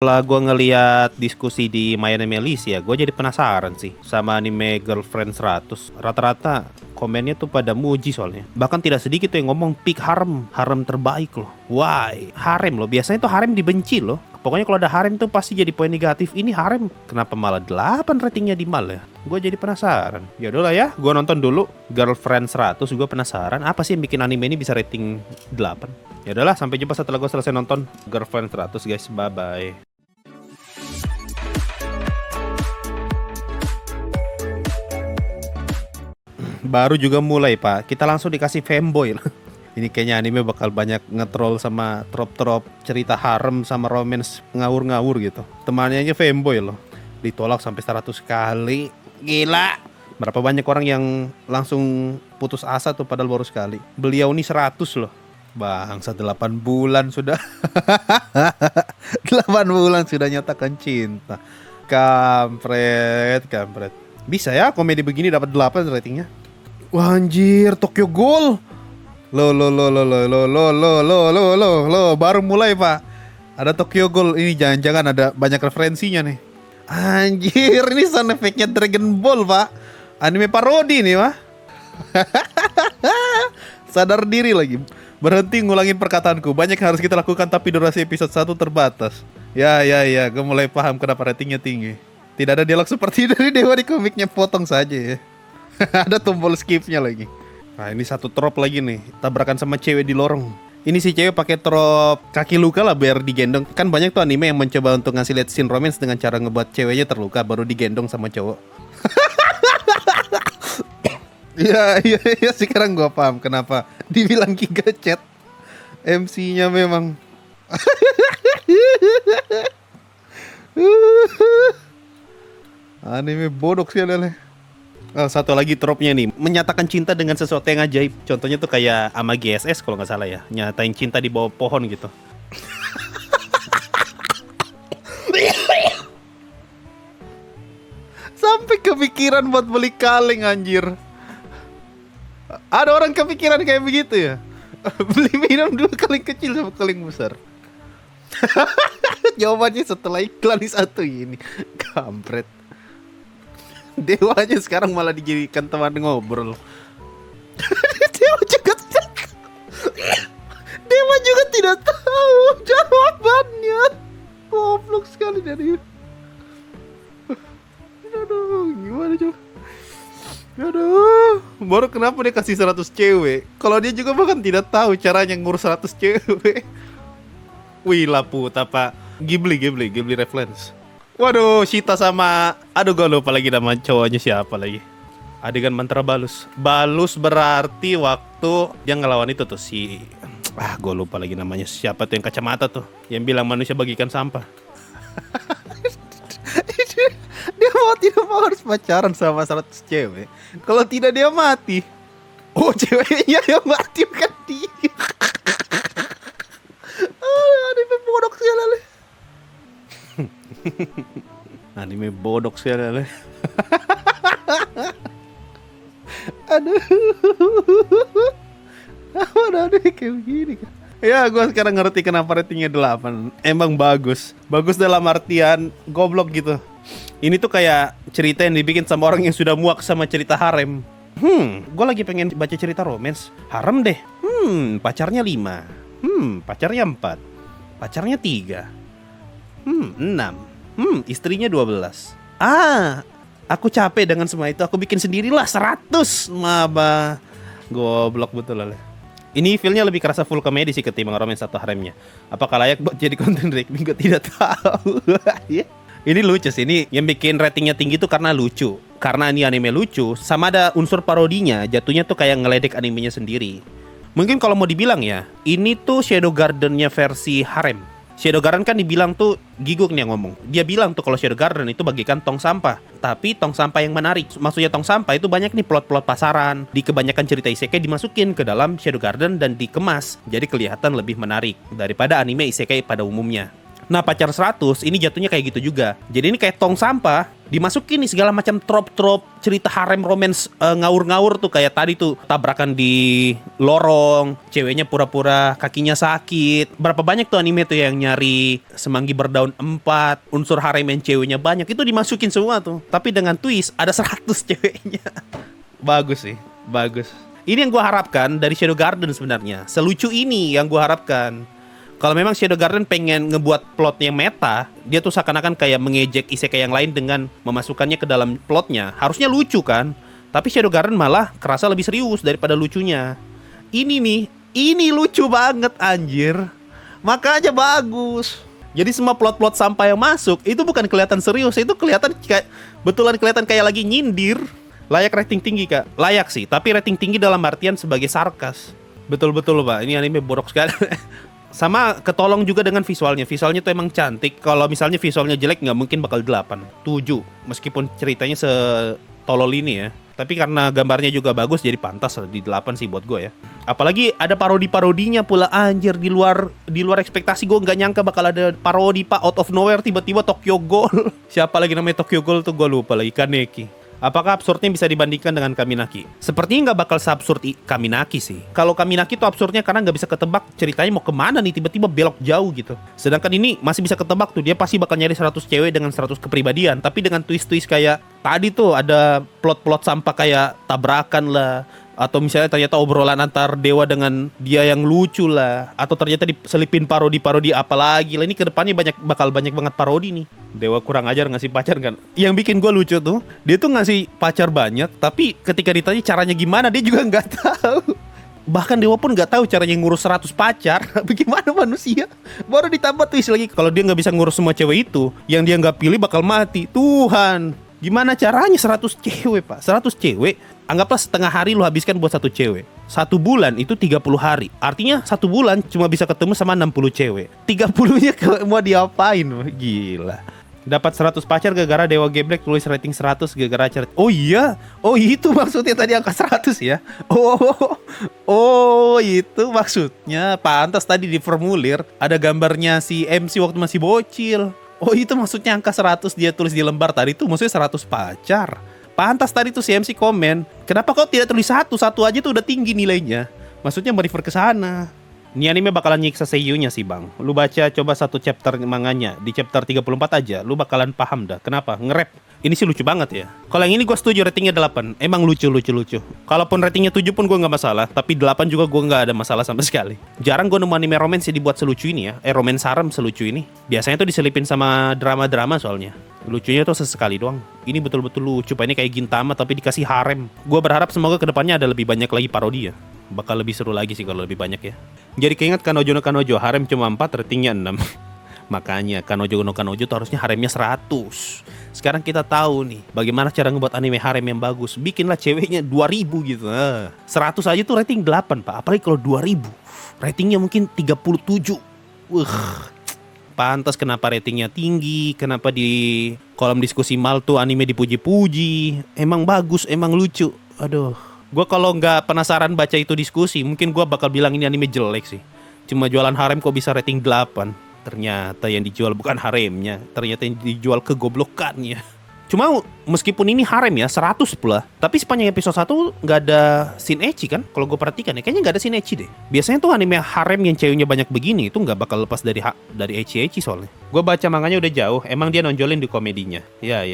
Setelah gue ngeliat diskusi di My Anime List ya, gue jadi penasaran sih sama anime Girlfriend 100. Rata-rata komennya tuh pada muji soalnya. Bahkan tidak sedikit tuh yang ngomong peak harem, harem terbaik loh. Why? Harem loh, biasanya tuh harem dibenci loh. Pokoknya kalau ada harem tuh pasti jadi poin negatif. Ini harem, kenapa malah 8 ratingnya di mal ya? Gue jadi penasaran. Ya udahlah ya, gue nonton dulu Girlfriend 100. Gue penasaran apa sih yang bikin anime ini bisa rating 8. Ya udahlah, sampai jumpa setelah gue selesai nonton Girlfriend 100 guys. Bye bye. Baru juga mulai pak, kita langsung dikasih fanboy loh. Ini kayaknya anime bakal banyak ngetrol sama trop-trop cerita harem sama romance ngawur-ngawur gitu. Temannya aja fanboy loh, ditolak sampai 100 kali. Gila. Berapa banyak orang yang langsung putus asa tuh padahal baru sekali. Beliau nih 100 loh. Bangsa 8 bulan sudah. 8 bulan sudah nyatakan cinta. Kampret. Bisa ya komedi begini dapat 8 ratingnya. Wah anjir, Tokyo Ghoul. Lo, baru mulai pak. Ada Tokyo Ghoul, ini jangan-jangan ada banyak referensinya nih. Anjir, ini sound effect-nya Dragon Ball pak. Anime parodi nih pak. Sadar diri lagi. Berhenti ngulangin perkataanku. Banyak yang harus kita lakukan tapi durasi episode 1 terbatas. Ya, gue mulai paham kenapa ratingnya tinggi. Tidak ada dialog seperti dari Dewa di komiknya, potong saja ya. Ada tombol skipnya lagi. Nah ini satu trop lagi nih, tabrakan sama cewek di lorong. Ini si cewek pakai trop kaki luka lah biar digendong. Kan banyak tuh anime yang mencoba untuk ngasih lihat scene romance dengan cara ngebuat ceweknya terluka baru digendong sama cowok. Iya, sekarang gua paham kenapa dibilang Giga Chat. MC-nya memang. Anime bodoh sih lele. Satu lagi tropnya nih, menyatakan cinta dengan sesuatu yang ajaib. Contohnya tuh kayak sama GSS kalau nggak salah ya, nyatain cinta di bawah pohon gitu. Sampai kepikiran buat beli kaleng anjir. Ada orang kepikiran kayak begitu ya. Beli minum dulu kaleng kecil sama kaleng besar. Jawabannya setelah iklan satu ini. Kampret. Dewa aja sekarang malah dijadikan teman ngobrol. Dewa juga tidak tahu jawabannya. Goblok sekali dari. Aduh, gimana coba? Aduh, baru kenapa dia kasih 100 cewek? Kalau dia juga bahkan tidak tahu caranya ngurus 100 cewek. Wih, laput apa? Ghibli reference. Waduh, Shita sama... Aduh, gue lupa lagi nama cowoknya siapa lagi. Adegan mantra balus. Balus berarti waktu dia ngelawan itu tuh si... gue lupa lagi namanya. Siapa tuh yang kacamata tuh, yang bilang manusia bagikan sampah. Dia mau tidak mau harus pacaran sama 100 cewek. Kalau tidak dia mati. Oh, ceweknya yang mati bukan dia. Anime bodoh sih lele. Anime bodoh sih lele. Aduh. Ada kayak begini kan. Ya, gue sekarang ngerti kenapa ratingnya 8. Emang bagus. Bagus dalam artian goblok gitu. Ini tuh kayak cerita yang dibikin sama orang yang sudah muak sama cerita harem. Gue lagi pengen baca cerita romance harem deh. Pacarnya 5. Pacarnya 4. Pacarnya 3. 6. Istrinya 12. Aku capek dengan semua itu. Aku bikin sendirilah 100. Maba. Goblok betul lah. Ini feelnya lebih kerasa full komedi sih ketimbang romance atau haremnya. Apakah layak buat jadi konten reacting? Gue tidak tahu. Ini lucu sih. Ini yang bikin ratingnya tinggi tuh karena lucu. Karena ini anime lucu, sama ada unsur parodinya. Jatuhnya tuh kayak ngeledek animenya sendiri. Mungkin kalau mau dibilang ya, ini tuh Shadow Garden-nya versi harem. Shadow Garden kan dibilang tuh Giguk nih yang ngomong. Dia bilang tuh kalau Shadow Garden itu bagikan tong sampah. Tapi tong sampah yang menarik. Maksudnya tong sampah itu banyak nih plot-plot pasaran. Di kebanyakan cerita isekai dimasukin ke dalam Shadow Garden dan dikemas. Jadi kelihatan lebih menarik daripada anime isekai pada umumnya. Nah, pacar 100 ini jatuhnya kayak gitu juga. Jadi ini kayak tong sampah dimasukin nih segala macam trop-trop cerita harem romance ngawur-ngawur tuh, kayak tadi tuh tabrakan di lorong, ceweknya pura-pura kakinya sakit. Berapa banyak tuh anime tuh yang nyari semanggi berdaun 4, unsur harem yang ceweknya banyak, itu dimasukin semua tuh. Tapi dengan twist ada 100 ceweknya. Bagus sih, bagus. Ini yang gue harapkan dari Shadow Garden sebenarnya. Selucu ini yang gue harapkan. Kalau memang Shadow Garden pengen ngebuat plotnya meta, dia tuh seakan-akan kayak mengejek isekai yang lain dengan memasukkannya ke dalam plotnya. Harusnya lucu kan? Tapi Shadow Garden malah kerasa lebih serius daripada lucunya. Ini nih, ini lucu banget anjir. Makanya bagus. Jadi semua plot-plot sampah yang masuk itu bukan kelihatan serius, itu kelihatan kayak betulan kelihatan kayak lagi nyindir. Layak rating tinggi kak? Layak sih, tapi rating tinggi dalam artian sebagai sarkas. Betul-betul pak, ini anime borok sekali. Sama ketolong juga dengan visualnya. Visualnya tuh emang cantik. Kalau misalnya visualnya jelek nggak mungkin bakal 8, 7. Meskipun ceritanya setolol ini ya. Tapi karena gambarnya juga bagus jadi pantas di 8 sih buat gue ya. Apalagi ada parodi-parodinya pula anjir, di luar ekspektasi gue, nggak nyangka bakal ada parodi pak, out of nowhere tiba-tiba Tokyo Ghoul. Siapa lagi namanya Tokyo Ghoul tuh gue lupa lagi, Kaneki. Apakah absurdnya bisa dibandingkan dengan Kaminaki? Sepertinya nggak bakal seabsurd Kaminaki sih. Kalau Kaminaki tuh absurdnya karena nggak bisa ketebak ceritanya mau kemana nih, tiba-tiba belok jauh gitu. Sedangkan ini masih bisa ketebak tuh, dia pasti bakal nyari 100 cewek dengan 100 kepribadian. Tapi dengan twist-twist kayak tadi tuh ada plot-plot sampah kayak tabrakan lah. Atau misalnya ternyata obrolan antar dewa dengan dia yang lucu lah. Atau ternyata diselipin parodi-parodi apa lagi lah. Ini kedepannya bakal banyak banget parodi nih. Dewa kurang ajar ngasih pacar kan. Yang bikin gue lucu tuh, dia tuh ngasih pacar banyak, tapi ketika ditanya caranya gimana dia juga nggak tahu. Bahkan dewa pun nggak tahu caranya ngurus 100 pacar. Bagaimana manusia? Baru ditambah twist lagi, kalau dia nggak bisa ngurus semua cewek itu, yang dia nggak pilih bakal mati. Tuhan, gimana caranya 100 cewek pak? 100 cewek, anggaplah setengah hari lu habiskan buat 1 cewek. 1 bulan itu 30 hari. Artinya 1 bulan cuma bisa ketemu sama 60 cewek. 30-nya mau diapain? Gila. Dapat 100 pacar gara-gara Dewa Geblek tulis rating 100 gara-gara cerita. Oh iya. Oh itu maksudnya tadi angka 100 ya. Oh itu maksudnya. Pantas tadi di formulir ada gambarnya si MC waktu masih bocil. Oh itu maksudnya angka 100 dia tulis di lembar tadi tuh maksudnya 100 pacar. Pantas tadi tuh si MC komen, kenapa kau tidak tulis 1 aja tuh udah tinggi nilainya. Maksudnya merefer ke sana. Ini anime bakalan nyiksa seiyunya sih bang. Lu baca coba 1 chapter manganya, di chapter 34 aja lu bakalan paham dah. Kenapa? Nge-rap. Ini sih lucu banget ya. Kalau yang ini gue setuju ratingnya 8. Emang lucu. Kalaupun ratingnya 7 pun gue nggak masalah. Tapi 8 juga gue nggak ada masalah sama sekali. Jarang gue nemu anime romance dibuat selucu ini ya. Romance harem selucu ini. Biasanya tuh diselipin sama drama-drama soalnya. Lucunya tuh sesekali doang. Ini betul-betul lucu. Ini kayak Gintama tapi dikasih harem. Gue berharap semoga kedepannya ada lebih banyak lagi parodi ya. Bakal lebih seru lagi sih kalau lebih banyak ya. Jadi keinget Kanojo no Kanojo, harem cuma 4, ratingnya 6. Makanya Kanojo no Kanojo tuh harusnya haremnya 100. Sekarang kita tahu nih bagaimana cara ngebuat anime harem yang bagus. Bikinlah ceweknya 2000 gitu. 100 aja tuh rating 8 pak. Apalagi kalau 2000 ratingnya mungkin 37. Pantas kenapa ratingnya tinggi. Kenapa di kolom diskusi mal tuh anime dipuji-puji. Emang bagus, emang lucu. Aduh, gue kalau nggak penasaran baca itu diskusi, mungkin gue bakal bilang ini anime jelek sih. Cuma jualan harem kok bisa rating 8. Ternyata yang dijual bukan haremnya, ternyata yang dijual kegoblokannya. Cuma meskipun ini harem ya 100 pula, tapi sepanjang episode 1 nggak ada scene ecchi kan? Kalau gue perhatikan ya kayaknya nggak ada scene ecchi deh. Biasanya tuh anime harem yang ceweknya banyak begini itu nggak bakal lepas dari ecchi soalnya. Gue baca manganya udah jauh, emang dia nonjolin di komedinya. Ya.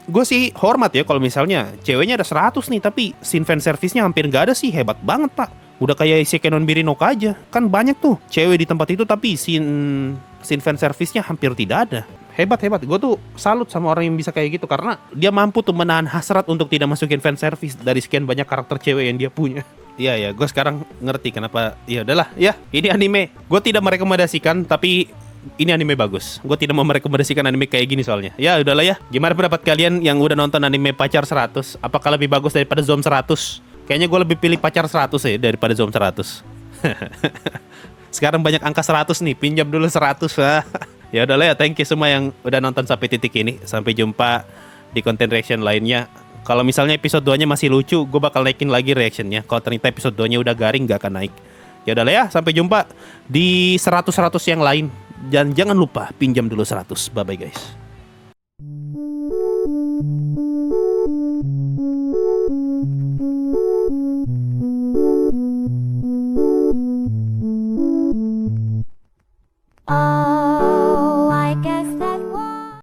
Gue sih hormat ya kalau misalnya ceweknya ada 100 nih tapi scene fan service-nya hampir nggak ada sih. Hebat banget pak. Udah kayak Isekai non Birinoka aja. Kan banyak tuh cewek di tempat itu tapi scene fan service-nya hampir tidak ada. Hebat. Gue tuh salut sama orang yang bisa kayak gitu karena dia mampu tuh menahan hasrat untuk tidak masukin fan service dari sekian banyak karakter cewek yang dia punya. Iya, gue sekarang ngerti kenapa. Ya udahlah, ya ini anime. Gue tidak merekomendasikan tapi ini anime bagus. Gue tidak mau merekomendasikan anime kayak gini soalnya. Ya udahlah ya. Gimana pendapat kalian yang udah nonton anime Pacar 100? Apakah lebih bagus daripada Zom 100? Kayaknya gue lebih pilih Pacar 100 ya daripada Zom 100. Sekarang banyak angka 100 nih. Pinjam dulu 100. Ya udahlah ya. Thank you semua yang udah nonton sampai titik ini. Sampai jumpa di konten reaction lainnya. Kalau misalnya episode 2-nya masih lucu, gue bakal naikin lagi reactionnya. Kalau ternyata episode 2-nya udah garing, gak akan naik. Ya udahlah ya. Sampai jumpa di 100-100 yang lain. Dan jangan lupa pinjam dulu 100. Bye bye guys.